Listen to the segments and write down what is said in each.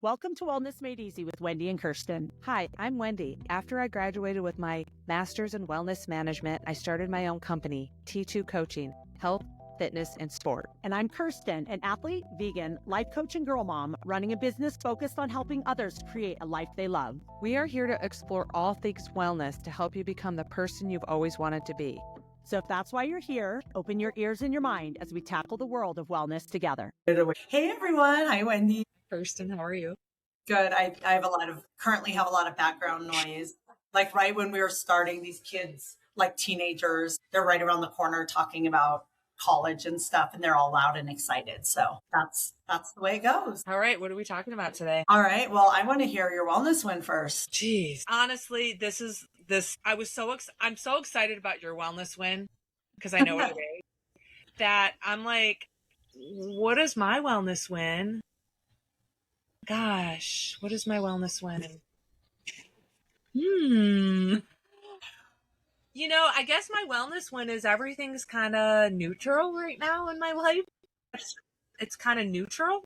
Welcome to Wellness Made Easy with Wendy and Kirsten. Hi, I'm Wendy. After I graduated with my master's in wellness management, I started my own company, T2 Coaching, Health, Fitness, and Sport. And I'm Kirsten, an athlete, vegan, life coach, and girl mom, running a business focused on helping others create a life they love. We are here to explore all things wellness to help you become the person you've always wanted to be. So if that's why you're here, open your ears and your mind as we tackle the world of wellness together. Hey everyone. Hi Wendy. Kirsten, how are you? Good. I currently have a lot of background noise. Like right when we were starting, these kids, like teenagers, they're right around the corner talking about college and stuff, and they're all loud and excited. So that's the way it goes. All right. What are we talking about today? All right. Well, I want to hear your wellness win first. Jeez. Honestly, I'm so excited about your wellness win because I know what it is. That I'm like, what is my wellness win? Gosh, what is my wellness win? You know, I guess my wellness win is everything's kind of neutral right now in my life. It's kind of neutral.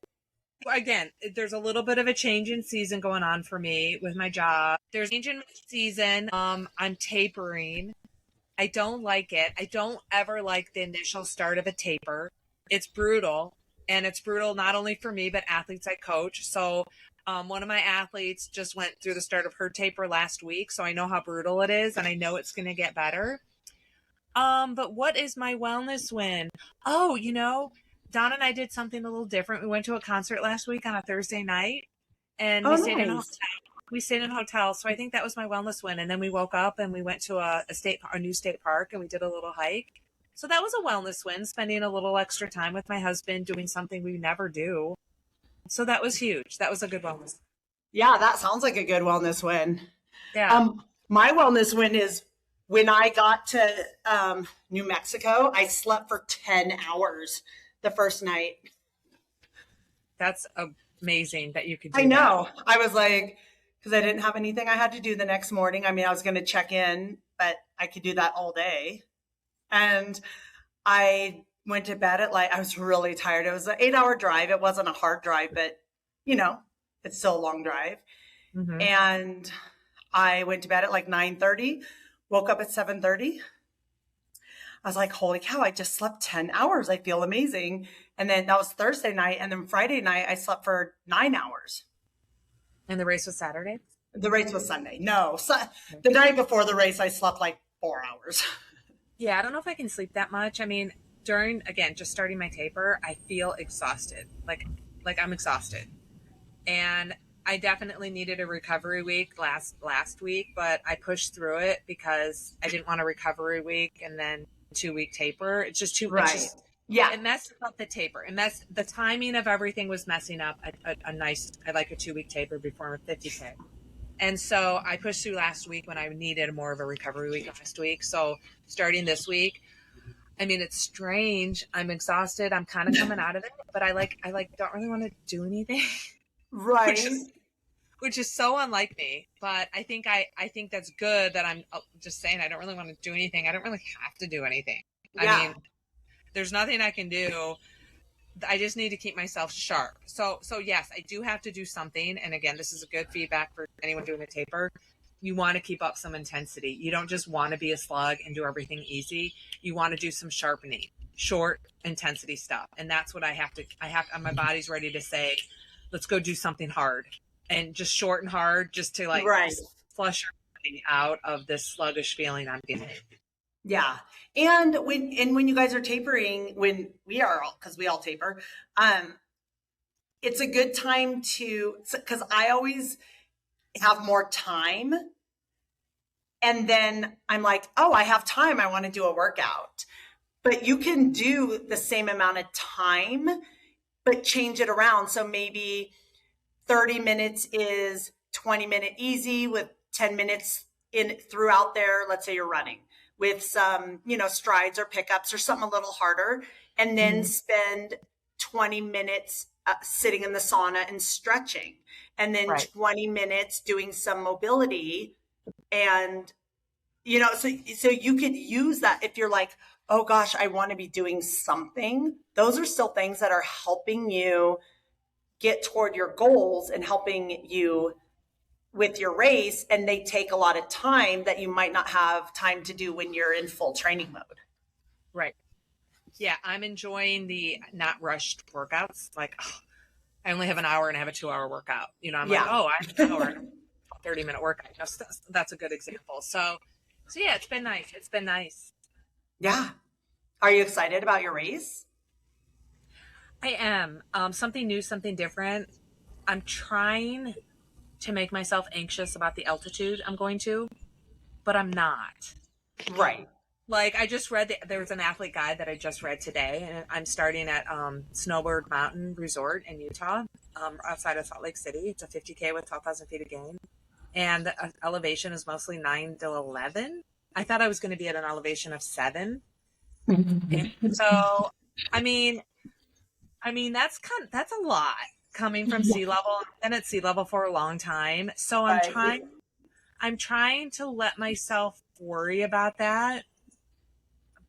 Again, there's a little bit of a change in season going on for me with my job. There's a change in season. I'm tapering. I don't like it. I don't ever like the initial start of a taper. It's brutal. And it's brutal not only for me, but athletes I coach. So one of my athletes just went through the start of her taper last week. So I know how brutal it is, and I know it's going to get better. But what is my wellness win? Oh, you know, Don and I did something a little different. We went to a concert last week on a Thursday night, and we stayed in a hotel. We stayed in a hotel. So I think that was my wellness win. And then we woke up and we went to a new state park, and we did a little hike. So that was a wellness win, spending a little extra time with my husband, doing something we never do. So that was huge. That was a good wellness. Yeah, that sounds like a good wellness win. Yeah. My wellness win is when I got to New Mexico, I slept for 10 hours the first night. That's amazing that you could do I know. That. I was like, because I didn't have anything I had to do the next morning. I mean, I was going to check in, but I could do that all day. And I went to bed at I was really tired. It was an 8-hour drive. It wasn't a hard drive, but you know, it's still a long drive. Mm-hmm. And I went to bed at 9:30, woke up at 7:30. I was like, holy cow, I just slept 10 hours. I feel amazing. And then that was Thursday night. And then Friday night, I slept for 9 hours. And the race was Saturday? The race was Sunday. No, the night before the race, I slept 4 hours. Yeah, I don't know if I can sleep that much. I mean, just starting my taper, I feel exhausted. Like I'm exhausted. And I definitely needed a recovery week last week, but I pushed through it because I didn't want a recovery week and then 2-week taper. It's just too much. Right. Yeah. It messed up the taper. The timing of everything was messing up I like a 2-week taper before a 50K. And so I pushed through last week when I needed more of a recovery week last week. So starting this week, I mean, it's strange. I'm exhausted. I'm kind of coming out of it, but I don't really want to do anything. Right. which is so unlike me. But I think that's good that I'm just saying I don't really want to do anything. I don't really have to do anything. Yeah. I mean, there's nothing I can do. I just need to keep myself sharp. So yes, I do have to do something. And again, this is a good feedback for anyone doing a taper. You want to keep up some intensity. You don't just want to be a slug and do everything easy. You want to do some sharpening, short intensity stuff. And that's what my body's ready to say, let's go do something hard and just short and hard just to flush everything out of this sluggish feeling I'm getting. Yeah. And when you guys are tapering, because we all taper, it's a good time because I always have more time. And then I'm like, oh, I have time. I want to do a workout. But you can do the same amount of time, but change it around. So maybe 30 minutes is 20-minute easy with 10 minutes throughout there. Let's say you're running with some, strides or pickups or something a little harder, and then spend 20 minutes sitting in the sauna and stretching, and then 20 minutes doing some mobility. And, so you could use that if you're like, oh gosh, I want to be doing something. Those are still things that are helping you get toward your goals and helping you with your race, and they take a lot of time that you might not have time to do when you're in full training mode. Right. Yeah, I'm enjoying the not rushed workouts. Like, I only have an hour and I have a 2-hour workout. You know, I'm like, I have an hour and a 30-minute workout. That's a good example. So yeah, it's been nice. It's been nice. Yeah. Are you excited about your race? I am. Something new, something different. I'm trying to make myself anxious about the altitude I'm going to, but I'm not. Right. Like, I just read, there was an athlete guide that I just read today, and I'm starting at Snowbird Mountain Resort in Utah, outside of Salt Lake City. It's a 50K with 12,000 feet of gain. And the elevation is mostly 9 to 11. I thought I was going to be at an elevation of 7. And so, I mean, that's a lot coming from sea level. I've been at sea level for a long time. So I'm trying to let myself worry about that.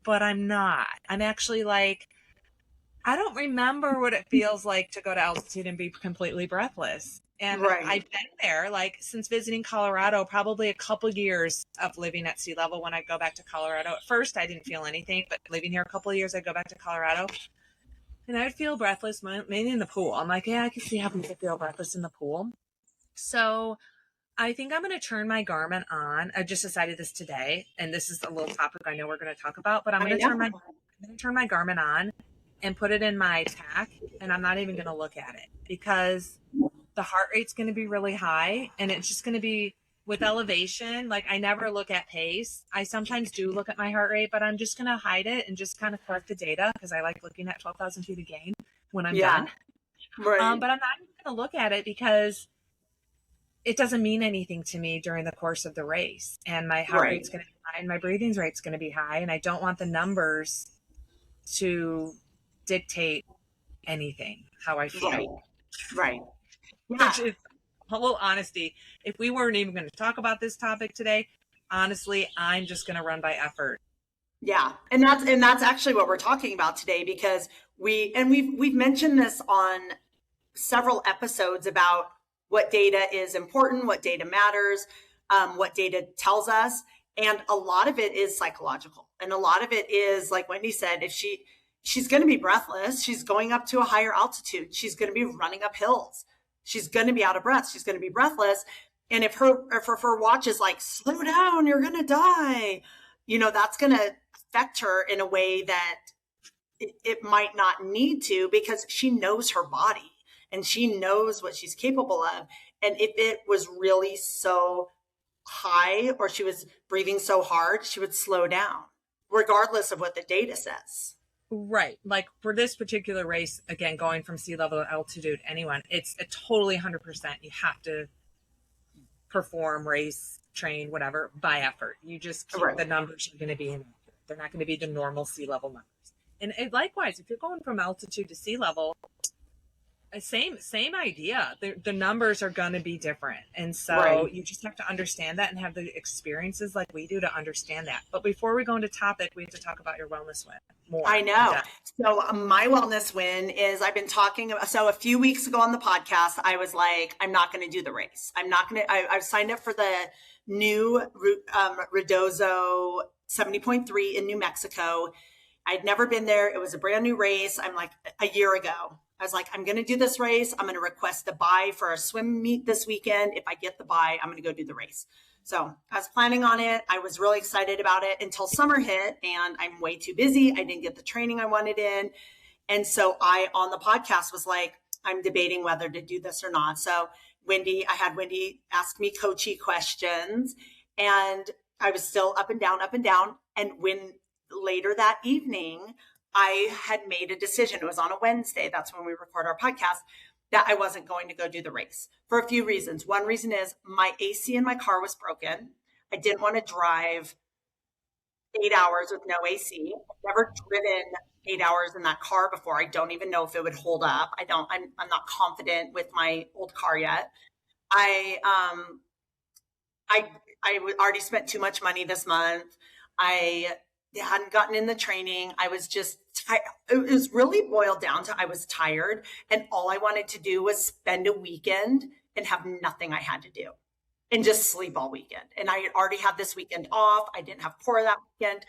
But I'm not. I'm actually like, I don't remember what it feels like to go to altitude and be completely breathless. And I've been there, like, since visiting Colorado, probably a couple years of living at sea level. When I go back to Colorado, at first I didn't feel anything, but living here a couple of years, I go back to Colorado and I would feel breathless, mainly in the pool. I'm like, yeah, I can see how people feel breathless in the pool. So I think I'm going to turn my Garmin on. I just decided this today, and this is a little topic I know we're going to talk about, but I'm going to turn my Garmin on and put it in my tack, and I'm not even going to look at it because the heart rate's going to be really high, and it's just going to be with elevation. Like, I never look at pace. I sometimes do look at my heart rate, but I'm just going to hide it and just kind of collect the data because I like looking at 12,000 feet of gain when I'm done. Right. But I'm not even going to look at it because it doesn't mean anything to me during the course of the race. And my heart rate's going to be high and my breathing rate's going to be high. And I don't want the numbers to dictate anything, how I feel. Right. Yeah. Which is a little honesty. If we weren't even going to talk about this topic today, honestly, I'm just going to run by effort. Yeah. And that's actually what we're talking about today, because we've mentioned this on several episodes about what data is important, what data matters, what data tells us. And a lot of it is psychological. And a lot of it is, like Wendy said, if she's going to be breathless, she's going up to a higher altitude, she's going to be running up hills, she's going to be out of breath, she's going to be breathless. And if her watch is like, slow down, you're going to die, that's going to affect her in a way that it might not need to, because she knows her body. And she knows what she's capable of. And if it was really so high or she was breathing so hard, she would slow down, regardless of what the data says. Right. Like, for this particular race, again, going from sea level to altitude, it's a totally 100%. You have to perform, race, train, whatever, by effort. You just keep the numbers are going to be in. They're not going to be the normal sea level numbers. And likewise, if you're going from altitude to sea level, same idea. The numbers are going to be different. And so you just have to understand that and have the experiences like we do to understand that. But before we go into topic, we have to talk about your wellness win more. I know. So my wellness win is I've been talking about, so a few weeks ago on the podcast, I was like, I'm not going to do the race. I've signed up for the new Redozo 70.3 in New Mexico. I'd never been there. It was a brand new race. I'm like, a year ago. I was like, I'm going to do this race. I'm going to request the buy for a swim meet this weekend. If I get the buy, I'm going to go do the race. So I was planning on it. I was really excited about it until summer hit, and I'm way too busy. I didn't get the training I wanted in. And so I, on the podcast, was like, I'm debating whether to do this or not. So I had Wendy ask me coachy questions, and I was still up and down. And when later that evening, I had made a decision. It was on a Wednesday. That's when we record our podcast, that I wasn't going to go do the race for a few reasons. One reason is my AC in my car was broken. I didn't want to drive 8 hours with no AC. I've never driven 8 hours in that car before. I don't even know if it would hold up. I'm not confident with my old car yet. I already spent too much money this month. I hadn't gotten in the training. I was just tired. It was really boiled down to I was tired, and all I wanted to do was spend a weekend and have nothing I had to do and just sleep all weekend. And I already had this weekend off. I didn't have core that weekend.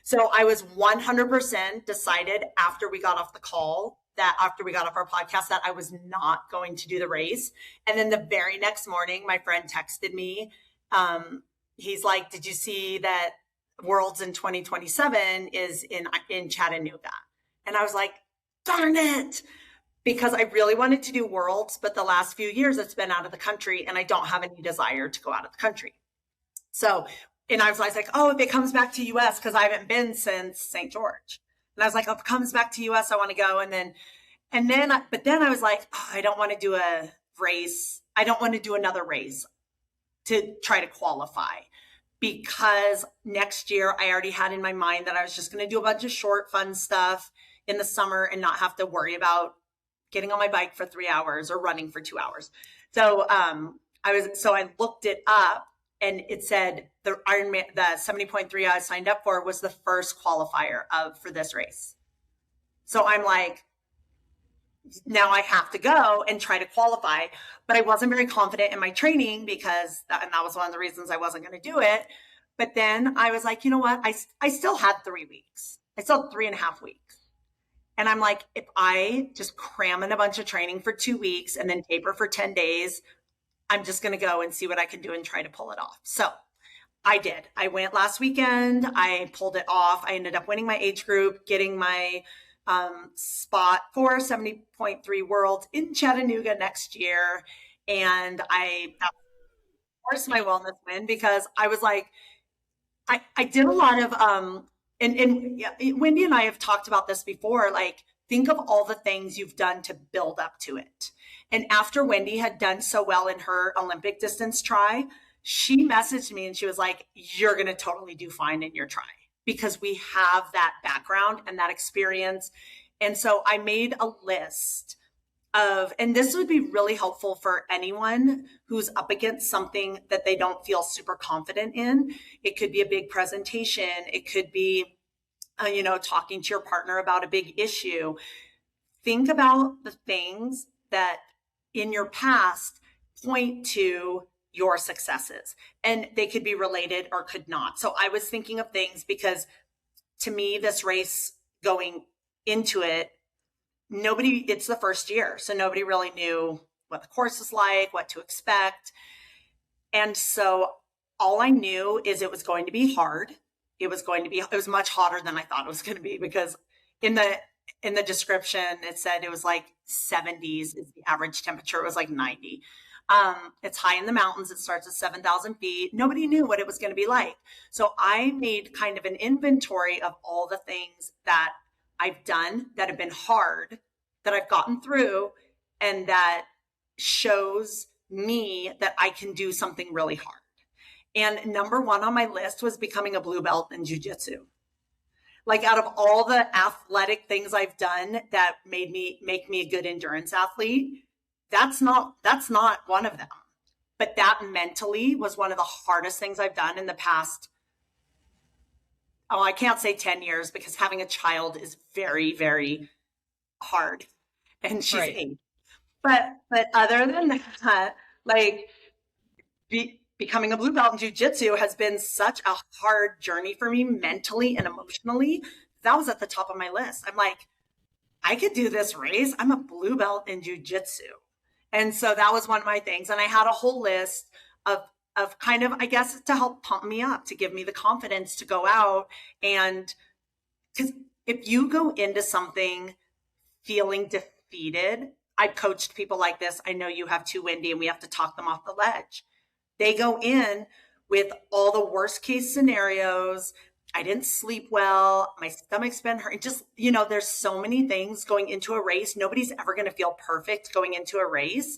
So I was 100% decided after we got off the call, that after we got off our podcast, that I was not going to do the race. And then the very next morning, my friend texted me. He's like, did you see that Worlds in 2027 is in Chattanooga? And I was like, darn it, because I really wanted to do Worlds, but the last few years it's been out of the country and I don't have any desire to go out of the country. So, and I was like, oh, if it comes back to US, because I haven't been since St. George. And I was like, oh, if it comes back to US, I want to go. But then I was like, oh, I don't want to do a race. I don't want to do another race to try to qualify, because next year I already had in my mind that I was just going to do a bunch of short, fun stuff in the summer and not have to worry about getting on my bike for 3 hours or running for 2 hours. So I looked it up, and it said the Ironman, the 70.3 I signed up for was the first qualifier for this race. So I'm like, now I have to go and try to qualify, but I wasn't very confident in my training and that was one of the reasons I wasn't going to do it. But then I was like, you know what? I still had 3 weeks. I still had 3.5 weeks. And I'm like, if I just cram in a bunch of training for 2 weeks and then taper for 10 days, I'm just going to go and see what I can do and try to pull it off. So I did. I went last weekend. I pulled it off. I ended up winning my age group, getting my spot for 70.3 World in Chattanooga next year. And I forced my wellness win because I was like, I did a lot of, and Wendy and I have talked about this before, like, think of all the things you've done to build up to it. And after Wendy had done so well in her Olympic distance try, she messaged me and she was like, you're going to totally do fine in your try, because we have that background and that experience. And so I made a list and this would be really helpful for anyone who's up against something that they don't feel super confident in. It could be a big presentation. It could be, talking to your partner about a big issue. Think about the things that in your past point to your successes, and they could be related or could not. So I was thinking of things because to me, this race going into it, it's the first year. So nobody really knew what the course is like, what to expect. And so all I knew is it was going to be hard. It was much hotter than I thought it was going to be, because in the description, it said it was like 70s is the average temperature. It was like 90. It's high in the mountains. It starts at 7,000 feet. Nobody knew what it was going to be like. So I made kind of an inventory of all the things that I've done that have been hard, that I've gotten through, and that shows me that I can do something really hard. And number one on my list was becoming a blue belt in jiu-jitsu. Like, out of all the athletic things I've done that make me a good endurance athlete, that's not one of them. But that mentally was one of the hardest things I've done in the past. Oh, I can't say 10 years, because having a child is very, very hard. And she's Right. 8. But other than that, like, becoming a blue belt in jiu-jitsu has been such a hard journey for me mentally and emotionally. That was at the top of my list. I'm like, I could do this race. I'm a blue belt in jiu-jitsu. And so that was one of my things. And I had a whole list of kind of, I guess, to help pump me up, to give me the confidence to go out. And because if you go into something feeling defeated, I've coached people like this. I know you have too, Wendy, and we have to talk them off the ledge. They go in with all the worst case scenarios. I didn't sleep well. My stomach's been hurt. Just, there's so many things going into a race. Nobody's ever going to feel perfect going into a race.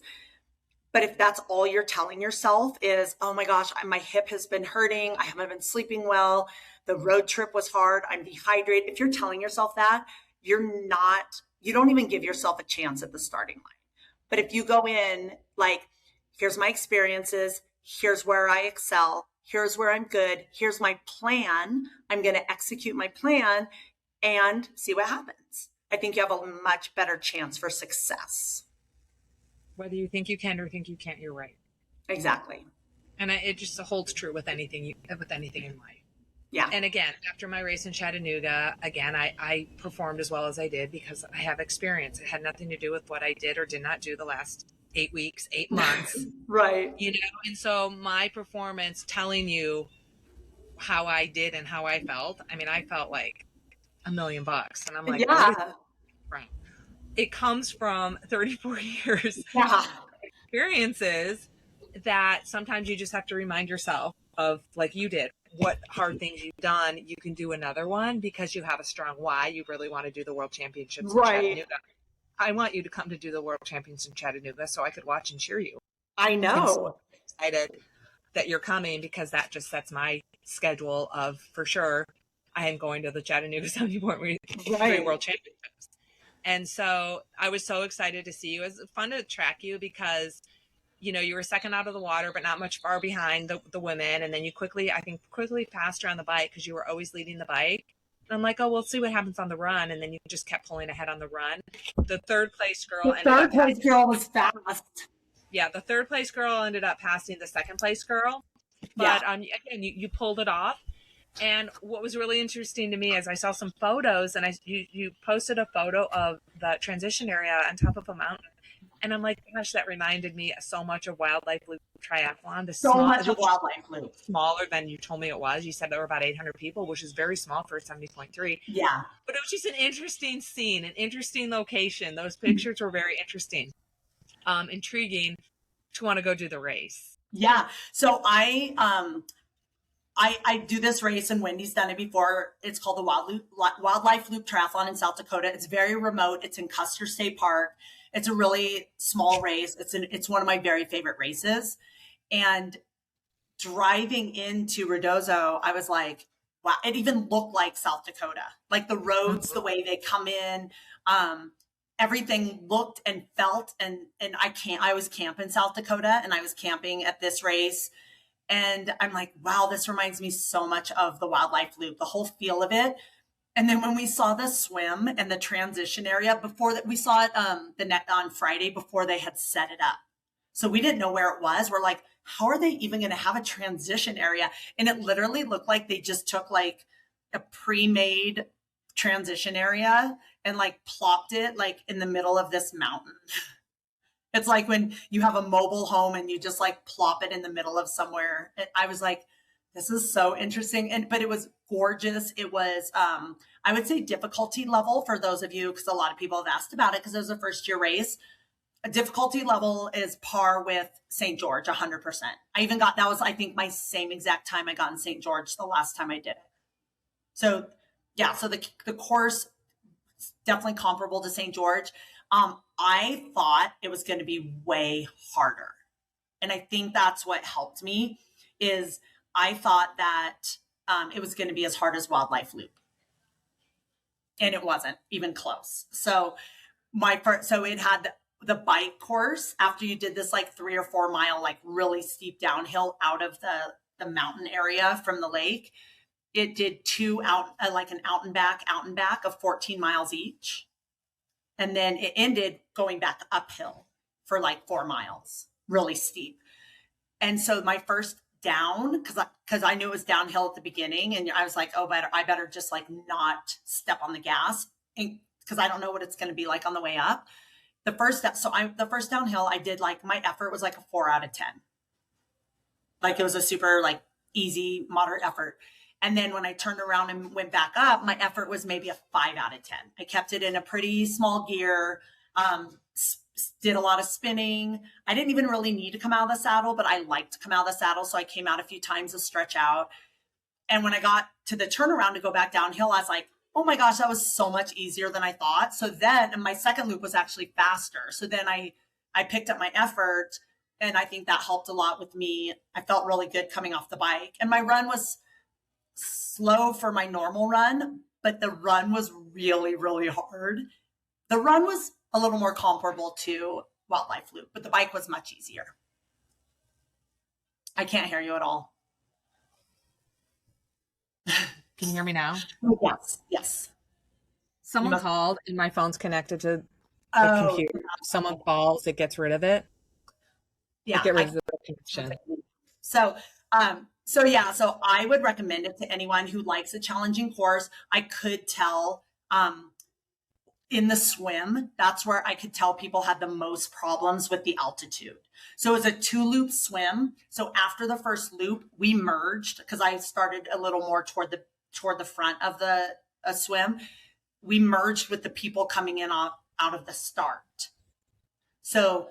But if that's all you're telling yourself is, oh my gosh, my hip has been hurting, I haven't been sleeping well, the road trip was hard, I'm dehydrated. If you're telling yourself that, you don't even give yourself a chance at the starting line. But if you go in like, here's my experiences, here's where I excel, Here's where I'm good. Here's my plan. I'm going to execute my plan and see what happens. I think you have a much better chance for success. Whether you think you can or think you can't, you're right. Exactly. And it just holds true with anything in life. Yeah. And again, after my race in Chattanooga, again, I performed as well as I did because I have experience. It had nothing to do with what I did or did not do the last 8 weeks, 8 months. Right. You know, and so my performance telling you how I did and how I felt, I mean, I felt like $1 million. And I'm like, yeah. It comes from 34 years yeah. experiences that sometimes you just have to remind yourself of, like you did, what hard things you've done. You can do another one because you have a strong why. You really want to do the World Championships in Chattanooga. I want you to come to do the World Championships in Chattanooga so I could watch and cheer you. I know. I'm so excited that you're coming because that just sets my schedule of, for sure, I am going to the Chattanooga 74.3 World Championships. And so I was so excited to see you. It was fun to track you because, you know, you were second out of the water, but not much far behind the women. And then you quickly passed her on the bike because you were always leading the bike. And I'm like, oh, we'll see what happens on the run. And then you just kept pulling ahead on the run. The third place girl was fast. Yeah, the third place girl ended up passing the second place girl. But again, you pulled it off. And what was really interesting to me is I saw some photos, and you posted a photo of the transition area on top of a mountain. And I'm like, gosh, that reminded me so much of Wildlife Loop Triathlon. Much of Wildlife Loop. Smaller than you told me it was. You said there were about 800 people, which is very small for 70.3. Yeah. But it was just an interesting scene, an interesting location. Those pictures were very interesting, intriguing to want to go do the race. Yeah. So I do this race, and Wendy's done it before. It's called the Wildlife Loop Triathlon in South Dakota. It's very remote. It's in Custer State Park. It's a really small race. It's one of my very favorite races. And driving into Rebozo, I was like, wow, it even looked like South Dakota. Like the roads, the way they come in, everything looked and felt. And I was camping in South Dakota, and I was camping at this race. And I'm like, wow, this reminds me so much of the Wildlife Loop, the whole feel of it. And then when we saw the swim and the transition area before that, we saw it on Friday before they had set it up. So we didn't know where it was. We're like, how are they even going to have a transition area? And it literally looked like they just took like a pre-made transition area and like plopped it like in the middle of this mountain. It's like when you have a mobile home and you just like plop it in the middle of somewhere. I was like, this is so interesting. But it was gorgeous. It was, I would say difficulty level for those of you, because a lot of people have asked about it because it was a first year race. A difficulty level is par with St. George, 100%. That was, I think, my same exact time I got in St. George the last time I did it. So yeah, so the course is definitely comparable to St. George. I thought it was going to be way harder. And I think that's what helped me is I thought that it was going to be as hard as Wildlife Loop. And it wasn't even close. So it had the bike course after you did this like 3 or 4 mile, like really steep downhill out of the mountain area from the lake. It did 2 like an out and back of 14 miles each. And then it ended going back uphill for like 4 miles, really steep. And so my first down, because I knew it was downhill at the beginning, and I was like, oh, I better just like not step on the gas because I don't know what it's going to be like on the way up. The first downhill I did, like my effort was like a 4 out of 10. Like it was a super like easy, moderate effort. And then when I turned around and went back up, my effort was maybe a 5 out of 10. I kept it in a pretty small gear, did a lot of spinning. I didn't even really need to come out of the saddle, but I liked to come out of the saddle. So I came out a few times to stretch out. And when I got to the turnaround to go back downhill, I was like, oh my gosh, that was so much easier than I thought. So then my second loop was actually faster. So then I picked up my effort, and I think that helped a lot with me. I felt really good coming off the bike, and my run was slow for my normal run, but the run was really, really hard. The run was a little more comparable to Wildlife Loop, but the bike was much easier. I can't hear you at all. Can you hear me now? Yes. Yes. Someone called and my phone's connected to the Oh, computer. If someone calls, it gets rid of it. yeah. Get rid of the connection. So, so I would recommend it to anyone who likes a challenging course. I could tell, in the swim, that's where I could tell people had the most problems with the altitude. So it's a 2-loop swim. So after the first loop, we merged because I started a little more toward the front of the swim. We merged with the people coming in out of the start. So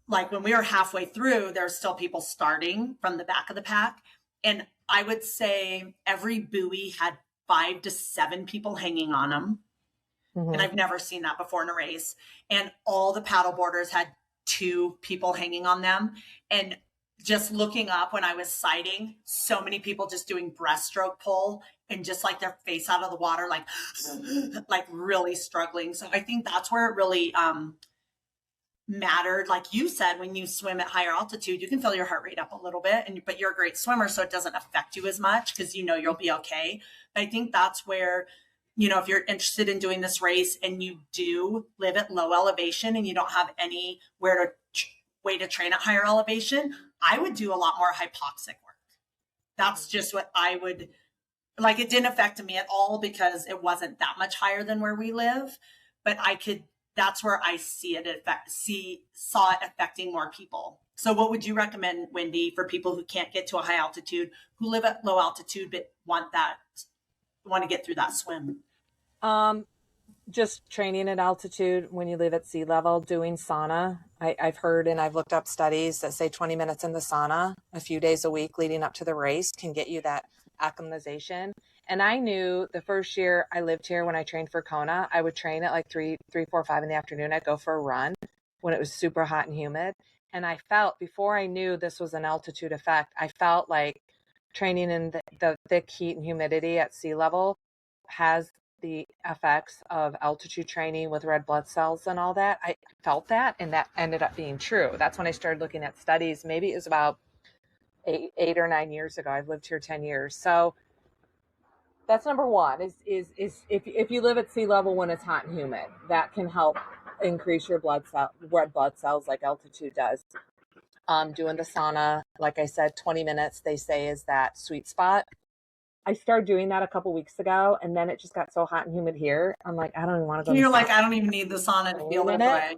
like when we were halfway through, there's still people starting from the back of the pack. And I would say every buoy had 5 to 7 people hanging on them. Mm-hmm. And I've never seen that before in a race. And all the paddle boarders had 2 people hanging on them. And just looking up when I was sighting, so many people just doing breaststroke pull and just like their face out of the water, like really struggling. So I think that's where it really mattered. Like you said, when you swim at higher altitude, you can feel your heart rate up a little bit, but you're a great swimmer, so it doesn't affect you as much because you know you'll be okay. But I think that's where, if you're interested in doing this race and you do live at low elevation and you don't have any way to train at higher elevation, I would do a lot more hypoxic work. That's just what I would like. It didn't affect me at all because it wasn't that much higher than where we live, but that's where I saw it affecting more people. So what would you recommend, Wendy, for people who can't get to a high altitude, who live at low altitude, but want to get through that swim? Just training at altitude when you live at sea level, doing sauna. I've heard and I've looked up studies that say 20 minutes in the sauna a few days a week leading up to the race can get you that acclimatization. And I knew the first year I lived here when I trained for Kona, I would train at like 3, 4, 5 in the afternoon. I'd go for a run when it was super hot and humid. And I felt, before I knew this was an altitude effect, I felt like training in the thick heat and humidity at sea level has the effects of altitude training with red blood cells and all that. I felt that, and that ended up being true. That's when I started looking at studies. Maybe it was about 8 or 9 years ago. I've lived here 10 years. So that's number one is if you live at sea level when it's hot and humid, that can help increase your red blood cells like altitude does. Doing the sauna, like I said, 20 minutes, they say, is that sweet spot. I started doing that a couple weeks ago, and then it just got so hot and humid here. I'm like, I don't even want to go. You're like, I don't even need the sauna to feel this way.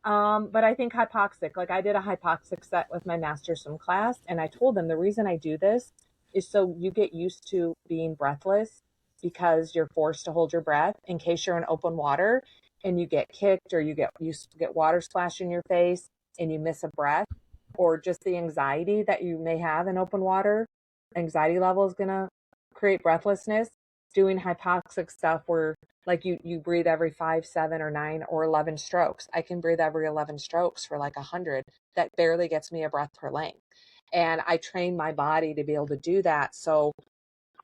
But I think hypoxic, like I did a hypoxic set with my master swim class, and I told them the reason I do this is so you get used to being breathless because you're forced to hold your breath in case you're in open water and you get kicked or you get water splashed in your face and you miss a breath, or just the anxiety that you may have in open water. Anxiety level is going to create breathlessness. Doing hypoxic stuff where like you breathe every 5, 7 or 9 or 11 strokes. I can breathe every 11 strokes for like 100. That barely gets me a breath per length. And I train my body to be able to do that. So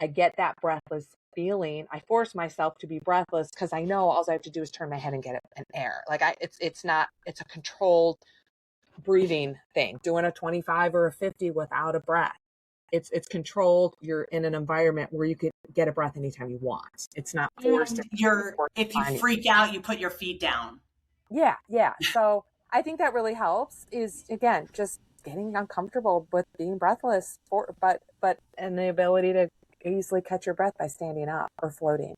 I get that breathless feeling. I force myself to be breathless because I know all I have to do is turn my head and get an air. Like it's a controlled breathing thing. Doing a 25 or a 50 without a breath. It's controlled. You're in an environment where you could get a breath anytime you want. It's not forced. If you freak out, you put your feet down. Yeah. So I think that really helps. Is again just getting uncomfortable with being breathless, and the ability to easily catch your breath by standing up or floating.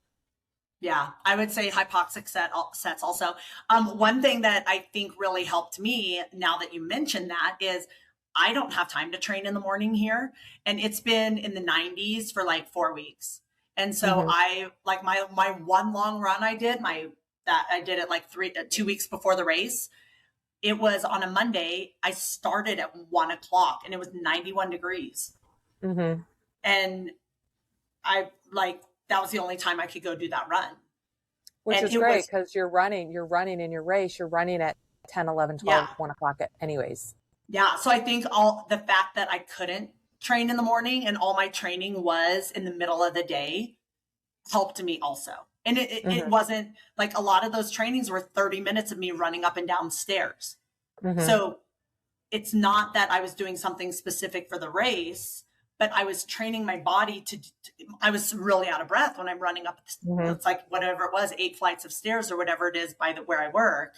Yeah, I would say hypoxic sets also. One thing that I think really helped me, now that you mentioned that, is I don't have time to train in the morning here. And it's been in the 90s for like 4 weeks. And so I like my one long run I did it like 2 weeks before the race. It was on a Monday. I started at 1:00 and it was 91 degrees. Mm-hmm. And that was the only time I could go do that run. Which is great because you're running in your race. You're running at 10, 11, 12, 1:00 anyways. Yeah. So I think the fact that I couldn't train in the morning and all my training was in the middle of the day helped me also. And it wasn't like a lot of those trainings were 30 minutes of me running up and down stairs. Mm-hmm. So it's not that I was doing something specific for the race, but I was training my body I was really out of breath when I'm running up. It's like whatever it was, 8 flights of stairs or whatever it is where I work.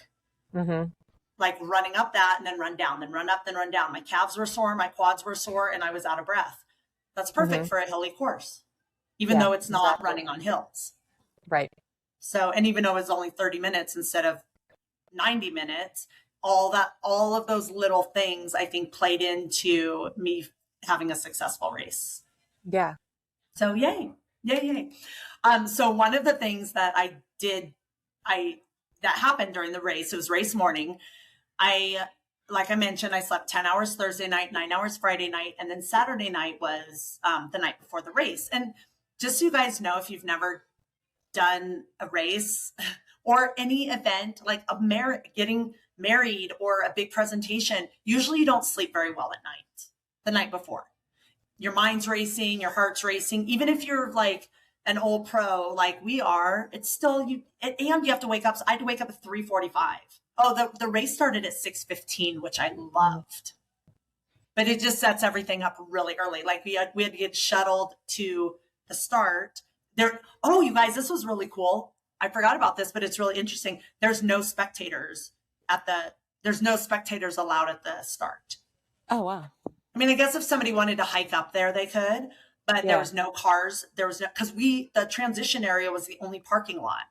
Like running up that and then run down, then run up, then run down. My calves were sore, my quads were sore, and I was out of breath. That's perfect for a hilly course, even though it's not running on hills. Right. So, and even though it's only 30 minutes instead of 90 minutes, all of those little things I think played into me having a successful race. Yeah. So yay. So one of the things that I did, that happened during the race, it was race morning. Like I mentioned, I slept 10 hours Thursday night, 9 hours Friday night, and then Saturday night was the night before the race. And just so you guys know, if you've never done a race or any event like getting married or a big presentation, usually you don't sleep very well at night, the night before. Your mind's racing, your heart's racing. Even if you're like an old pro like we are, it's still and you have to wake up. So I had to wake up at 3:45. Oh, the race started at 6:15, which I loved. But it just sets everything up really early. Like we had to get shuttled to the start. Oh, you guys, this was really cool. I forgot about this, but it's really interesting. There's no spectators allowed at the start. Oh, wow. I mean, I guess if somebody wanted to hike up there, they could, but there was no cars. There was no, because the transition area was the only parking lot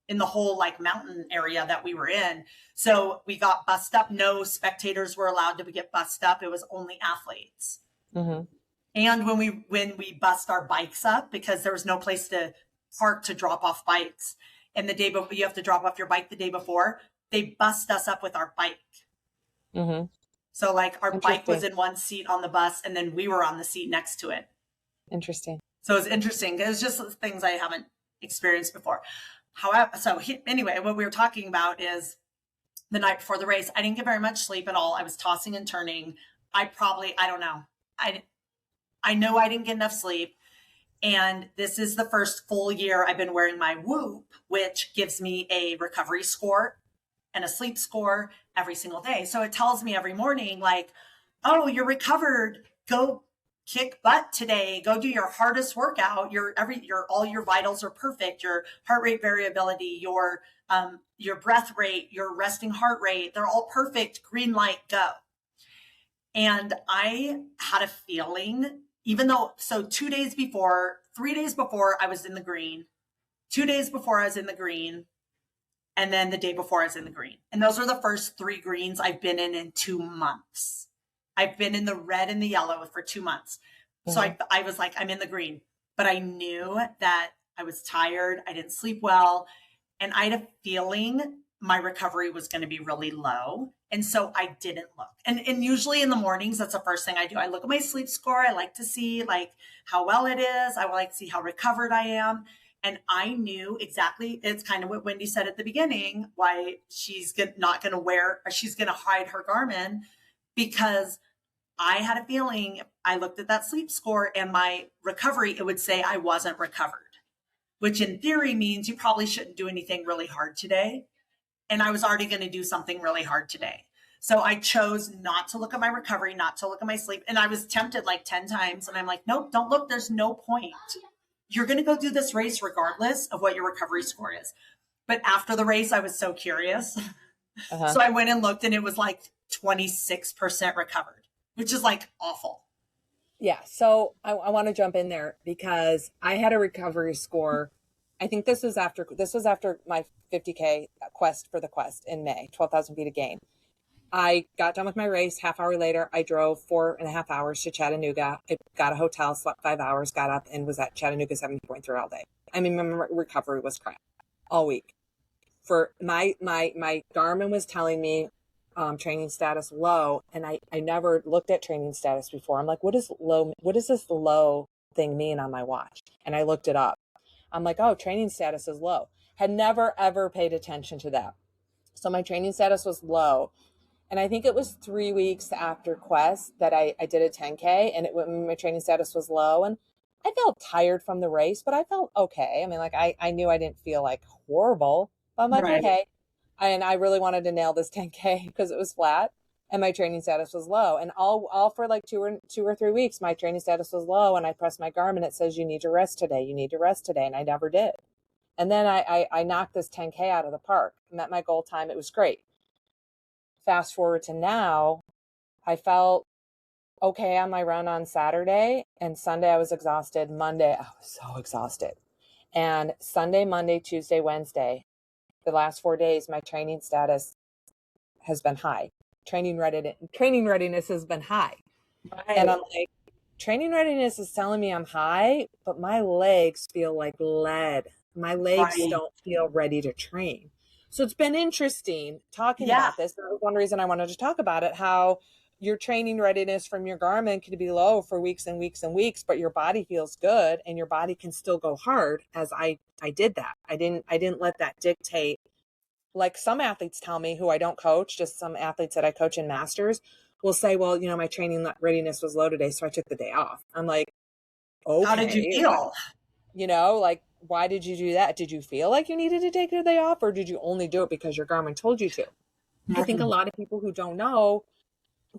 in the whole like mountain area that we were in. So we got bussed up. No spectators were allowed to get bussed up. It was only athletes. And when we bussed our bikes up, because there was no place to park to drop off bikes, and the day before you have to drop off your bike the day before, they bussed us up with our bike. So like our bike was in one seat on the bus, and then we were on the seat next to it. Interesting. So it's interesting. It's just things I haven't experienced before. However, anyway, what we were talking about is the night before the race, I didn't get very much sleep at all. I was tossing and turning. I don't know. I know I didn't get enough sleep. And this is the first full year I've been wearing my Whoop, which gives me a recovery score and a sleep score every single day. So it tells me every morning, like, oh, you're recovered. Go kick butt today. Go do your hardest workout. All your vitals are perfect. Your heart rate variability, your breath rate, your resting heart rate, they're all perfect. Green light, go. And I had a feeling, so 3 days before I was in the green, 2 days before I was in the green, and then the day before I was in the green. And those were the first 3 greens I've been in 2 months. I've been in the red and the yellow for 2 months. So I was like, I'm in the green, but I knew that I was tired. I didn't sleep well. And I had a feeling my recovery was going to be really low. And so I didn't look. And usually in the mornings, that's the first thing I do. I look at my sleep score. I like to see like how well it is. I like to see how recovered I am. And I knew exactly, it's kind of what Wendy said at the beginning, why she's not going to she's going to hide her Garmin, because I had a feeling I looked at that sleep score and my recovery, it would say I wasn't recovered, which in theory means you probably shouldn't do anything really hard today. And I was already going to do something really hard today. So I chose not to look at my recovery, not to look at my sleep. And I was tempted like 10 times. And I'm like, nope, don't look. There's no point. You're going to go do this race regardless of what your recovery score is. But after the race, I was so curious. So I went and looked, and it was like 26% recovered, which is like awful. Yeah. So I want to jump in there because I had a recovery score. I think this was after my 50K quest for the quest in May, 12,000 feet of gain. I got done with my race. Half hour later, I drove 4.5 hours to Chattanooga. I got a hotel, slept 5 hours, got up, and was at Chattanooga 70.3 all day. I mean, my recovery was crap all week. For my Garmin was telling me training status low, and I never looked at training status before. I'm like, what does this low thing mean on my watch? And I looked it up. I'm like, oh, training status is low. Had never, ever paid attention to that. So my training status was low. And I think it was 3 weeks after Quest that I did a 10K, and my training status was low. And I felt tired from the race, but I felt okay. I mean, like I knew I didn't feel like horrible, but I'm like, okay. And I really wanted to nail this 10K because it was flat. and my training status was low. And all for like 2 or 3 weeks, my training status was low. And I pressed my Garmin. It says, you need to rest today. You need to rest today. And I never did. And then I knocked this 10K out of the park, met my goal time. It was great. Fast forward to now, I felt okay on my run on Saturday, and Sunday I was exhausted. Monday, I was so exhausted. And Sunday, Monday, Tuesday, Wednesday, the last 4 days, my training status has been high. Training readiness has been high. Right. And I'm like, training readiness is telling me I'm high, but my legs feel like lead. My legs don't feel ready to train. So it's been interesting talking about this. That was one reason I wanted to talk about it, how your training readiness from your Garmin could be low for weeks and weeks and weeks, but your body feels good and your body can still go hard. As I did that. I didn't let that dictate. Like some athletes tell me, who I don't coach, just some athletes that I coach in masters will say, well, my training readiness was low today, so I took the day off. I'm like, okay. How did you feel? Like, why did you do that? Did you feel like you needed to take the day off, or did you only do it because your Garmin told you to? I think a lot of people who don't know,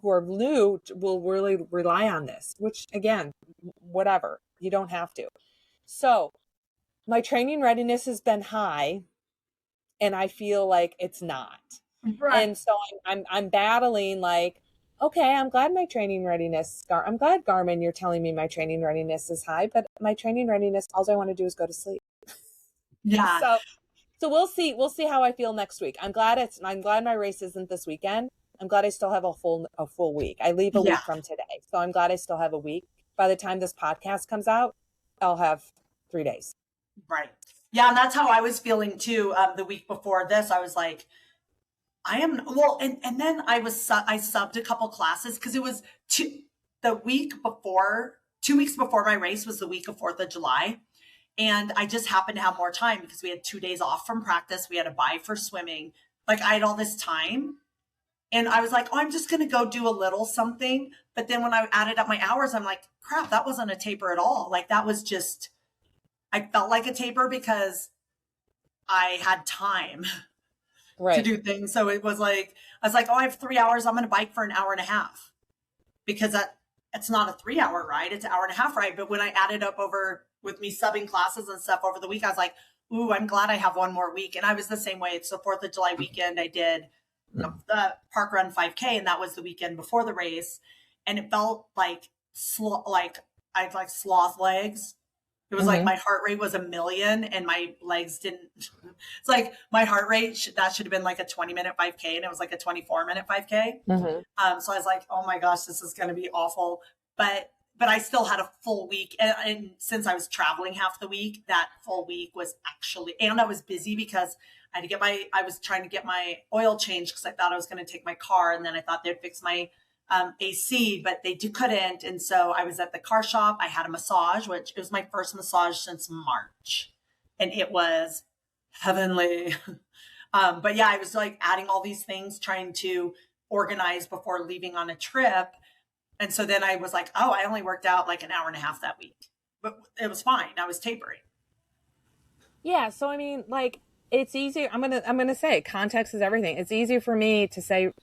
who are new, will really rely on this, which again, whatever, you don't have to. So my training readiness has been high and I feel like it's not. Right. And so I'm battling like, okay, I'm glad my training readiness, I'm glad Garmin, you're telling me my training readiness is high, but my training readiness, all I want to do is go to sleep. Yeah. So we'll see how I feel next week. I'm glad my race isn't this weekend. I'm glad I still have a full week. I leave a week from today. So I'm glad I still have a week. By the time this podcast comes out, I'll have 3 days. Right. Yeah. And that's how I was feeling too. The week before this, I was like, and then I subbed a couple classes because it was 2 weeks before my race was the week of 4th of July. And I just happened to have more time because we had 2 days off from practice. We had a bye for swimming. Like I had all this time and I was like, oh, I'm just going to go do a little something. But then when I added up my hours, I'm like, crap, that wasn't a taper at all. Like that was just, I felt like a taper because I had time. Right. To do things. So it was like, I was like, oh, I have 3 hours. I'm going to bike for an hour and a half because it's not a 3-hour ride. It's an hour and a half ride. But when I added up over with me subbing classes and stuff over the week, I was like, ooh, I'm glad I have one more week. And I was the same way. It's the 4th of July weekend. I did the park run 5K and that was the weekend before the race. And it felt like I had like sloth legs. It was like my heart rate was 1,000,000 and my legs didn't. It's like my heart rate, that should have been like a 20-minute 5K and it was like a 24-minute 5K. So I was like, oh my gosh, this is going to be awful. But I still had a full week. And since I was traveling half the week, that full week was actually, and I was busy because I was trying to get my oil changed because I thought I was going to take my car and then I thought they'd fix my AC, but they couldn't. And so I was at the car shop. I had a massage, which it was my first massage since March. And it was heavenly. But yeah, I was like adding all these things, trying to organize before leaving on a trip. And so then I was like, oh, I only worked out like an hour and a half that week, but it was fine. I was tapering. Yeah. So, I mean, like it's easier. I'm going to say context is everything. It's easier for me to say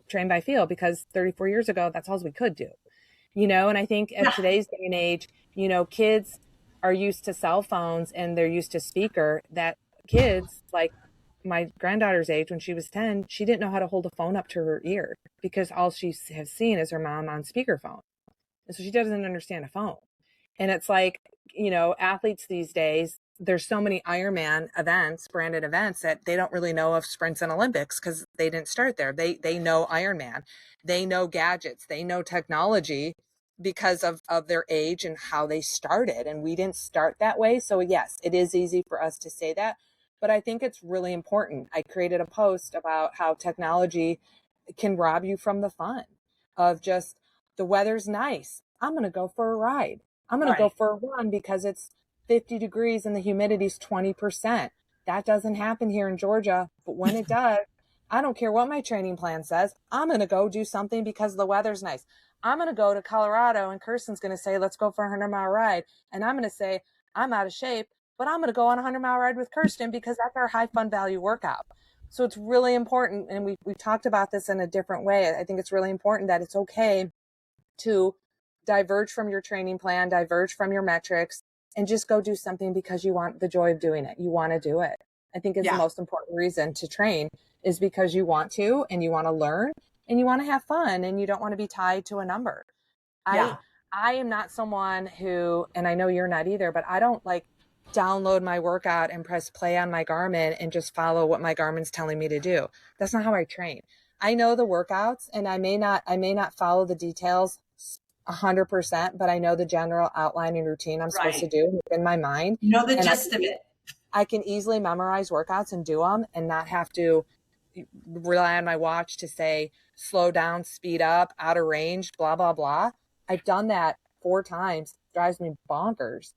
train by feel because 34 years ago, that's all we could do, and I think at today's day and age, kids are used to cell phones and they're used to speaker. That kids, like my granddaughter's age, when she was 10, she didn't know how to hold a phone up to her ear because all she has seen is her mom on speakerphone. And so she doesn't understand a phone. And it's like, athletes these days, there's so many Ironman events, branded events, that they don't really know of sprints and Olympics because they didn't start there. They know Ironman, they know gadgets, they know technology because of their age and how they started. And we didn't start that way. So yes, it is easy for us to say that, but I think it's really important. I created a post about how technology can rob you from the fun of just the weather's nice. I'm going to go for a ride. I'm going to go for a run because it's 50 degrees and the humidity's 20%. That doesn't happen here in Georgia, but when it does, I don't care what my training plan says. I'm going to go do something because the weather's nice. I'm going to go to Colorado and Kirsten's going to say, let's go for a 100-mile ride. And I'm going to say, I'm out of shape, but I'm going to go on a 100-mile ride with Kirsten because that's our high fun value workout. So it's really important, and we talked about this in a different way. I think it's really important that it's okay to diverge from your training plan, diverge from your metrics, and just go do something because you want the joy of doing it. You want to do it. I think it's the most important reason to train is because you want to, and you want to learn, and you want to have fun, and you don't want to be tied to a number. I am not someone who, and I know you're not either, but I don't like download my workout and press play on my Garmin and just follow what my Garmin's telling me to do. That's not how I train. I know the workouts, and I may not follow the details 100%, but I know the general outline and routine I'm supposed to do in my mind. You know the gist of it. I can easily memorize workouts and do them and not have to rely on my watch to say, slow down, speed up, out of range, blah, blah, blah. I've done that 4 times. It drives me bonkers.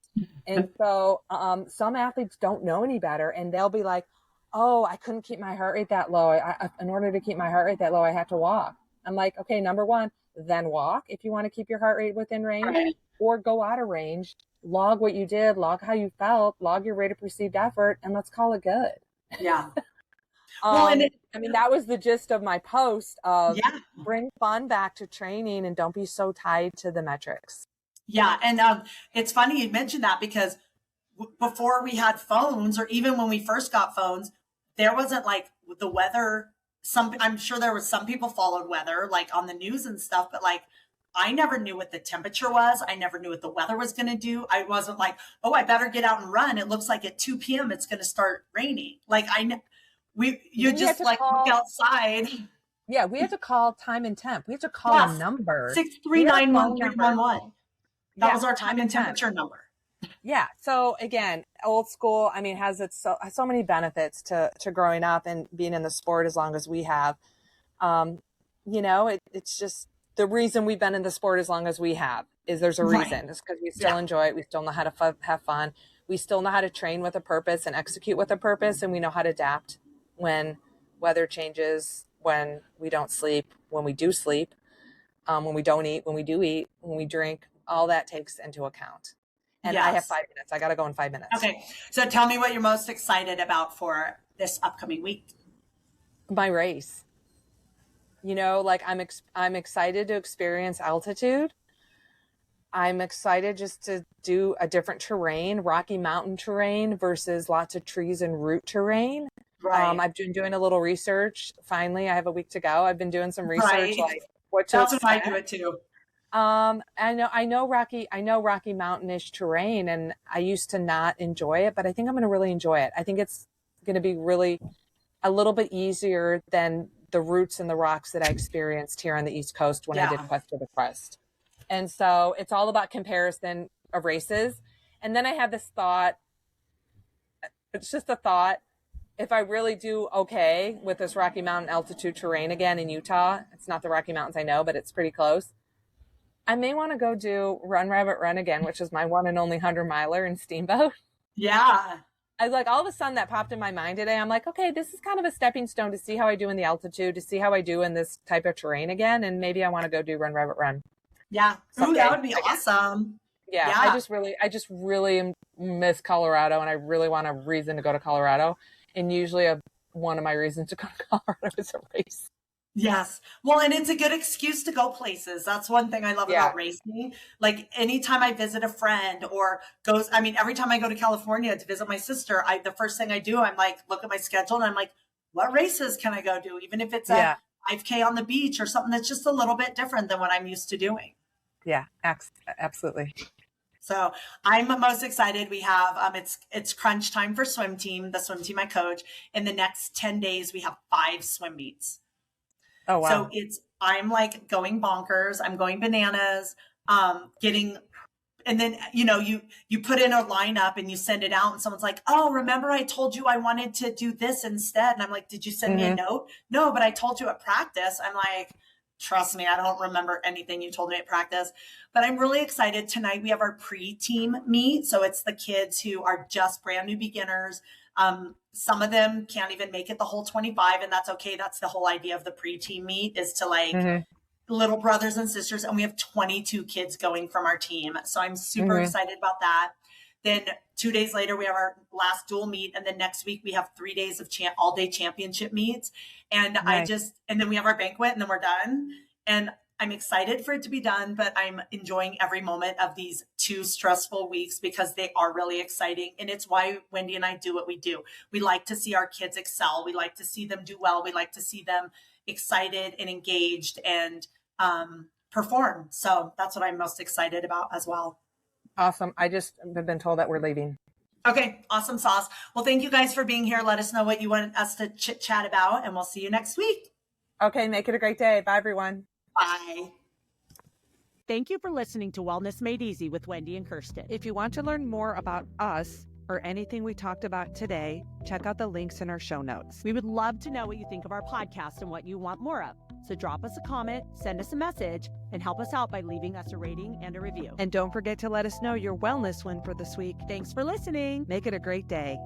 And so some athletes don't know any better, and they'll be like, oh, I couldn't keep my heart rate that low. In order to keep my heart rate that low, I have to walk. I'm like, okay, number one, then walk if you want to keep your heart rate within range, or go out of range, log what you did, log how you felt, log your rate of perceived effort, and let's call it good. Yeah. I mean, that was the gist of my post of bring fun back to training and don't be so tied to the metrics. Yeah. And it's funny you mentioned that, because before we had phones, or even when we first got phones, there wasn't like the weather. I'm sure there was some people followed weather like on the news and stuff, but like I never knew what the temperature was. I never knew what the weather was going to do. I wasn't like, oh, I better get out and run. It looks like at 2 p.m. it's going to start raining. Like you just like look outside. Yeah, we had to call time and temp. We had to call a number. 6391311. That was our time and temperature number. Yeah. So again, old school, I mean, has so many benefits to growing up and being in the sport as long as we have. It's just the reason we've been in the sport as long as we have is there's a reason. It's because we still enjoy it. We still know how to have fun. We still know how to train with a purpose and execute with a purpose. And we know how to adapt when weather changes, when we don't sleep, when we do sleep, when we don't eat, when we do eat, when we drink, all that takes into account. And I have 5 minutes. I got to go in 5 minutes. Okay. So tell me what you're most excited about for this upcoming week. My race. I'm excited to experience altitude. I'm excited just to do a different terrain, Rocky Mountain terrain versus lots of trees and root terrain. Right. I've been doing a little research. Finally, I have a week to go. I've been doing some research, like what to expect. That's what I do it too. I know Rocky Mountain-ish terrain, and I used to not enjoy it, but I think I'm going to really enjoy it. I think it's going to be really a little bit easier than the roots and the rocks that I experienced here on the East Coast when I did Quest for the Crest. And so it's all about comparison of races. And then I had this thought, it's just a thought, if I really do okay with this Rocky Mountain altitude terrain again in Utah, it's not the Rocky Mountains, I know, but it's pretty close. I may want to go do Run Rabbit Run again, which is my one and only 100-miler in Steamboat. Yeah. I like all of a sudden that popped in my mind today. I'm like, okay, this is kind of a stepping stone to see how I do in the altitude, to see how I do in this type of terrain again. And maybe I want to go do Run Rabbit Run. Yeah. Ooh, that would be awesome. Yeah. I just really miss Colorado, and I really want a reason to go to Colorado. And usually one of my reasons to go to Colorado is a race. Yes. Well, and it's a good excuse to go places. That's one thing I love about racing. Like anytime I visit a friend or every time I go to California to visit my sister, the first thing I do, I'm like, look at my schedule and I'm like, what races can I go do? Even if it's a 5K on the beach or something that's just a little bit different than what I'm used to doing. Yeah, absolutely. So I'm most excited. We have, it's crunch time for the swim team I coach. In the next 10 days, we have 5 swim meets. Oh, wow. So I'm like going bonkers. I'm going bananas, and then, you put in a lineup and you send it out and someone's like, oh, remember I told you I wanted to do this instead. And I'm like, did you send me a note? No, but I told you at practice. I'm like, trust me, I don't remember anything you told me at practice, but I'm really excited. Tonight we have our pre-team meet. So it's the kids who are just brand new beginners. Some of them can't even make it the whole 25, and that's okay. That's the whole idea of the pre-team meet, is to little brothers and sisters. And we have 22 kids going from our team. So I'm super excited about that. Then 2 days later, we have our last dual meet. And then next week, we have 3 days of all day championship meets. And Nice. and then we have our banquet and then we're done. And I'm excited for it to be done, but I'm enjoying every moment of these 2 stressful weeks because they are really exciting. And it's why Wendy and I do what we do. We like to see our kids excel. We like to see them do well. We like to see them excited and engaged and perform. So that's what I'm most excited about as well. Awesome. I just have been told that we're leaving. Okay. Awesome sauce. Well, thank you guys for being here. Let us know what you want us to chit chat about, and we'll see you next week. Okay. Make it a great day. Bye, everyone. Bye. Thank you for listening to Wellness Made Easy with Wendy and Kirsten. If you want to learn more about us or anything we talked about today, check out the links in our show notes. We would love to know what you think of our podcast and what you want more of. So drop us a comment, send us a message, and help us out by leaving us a rating and a review. And don't forget to let us know your wellness win for this week. Thanks for listening. Make it a great day.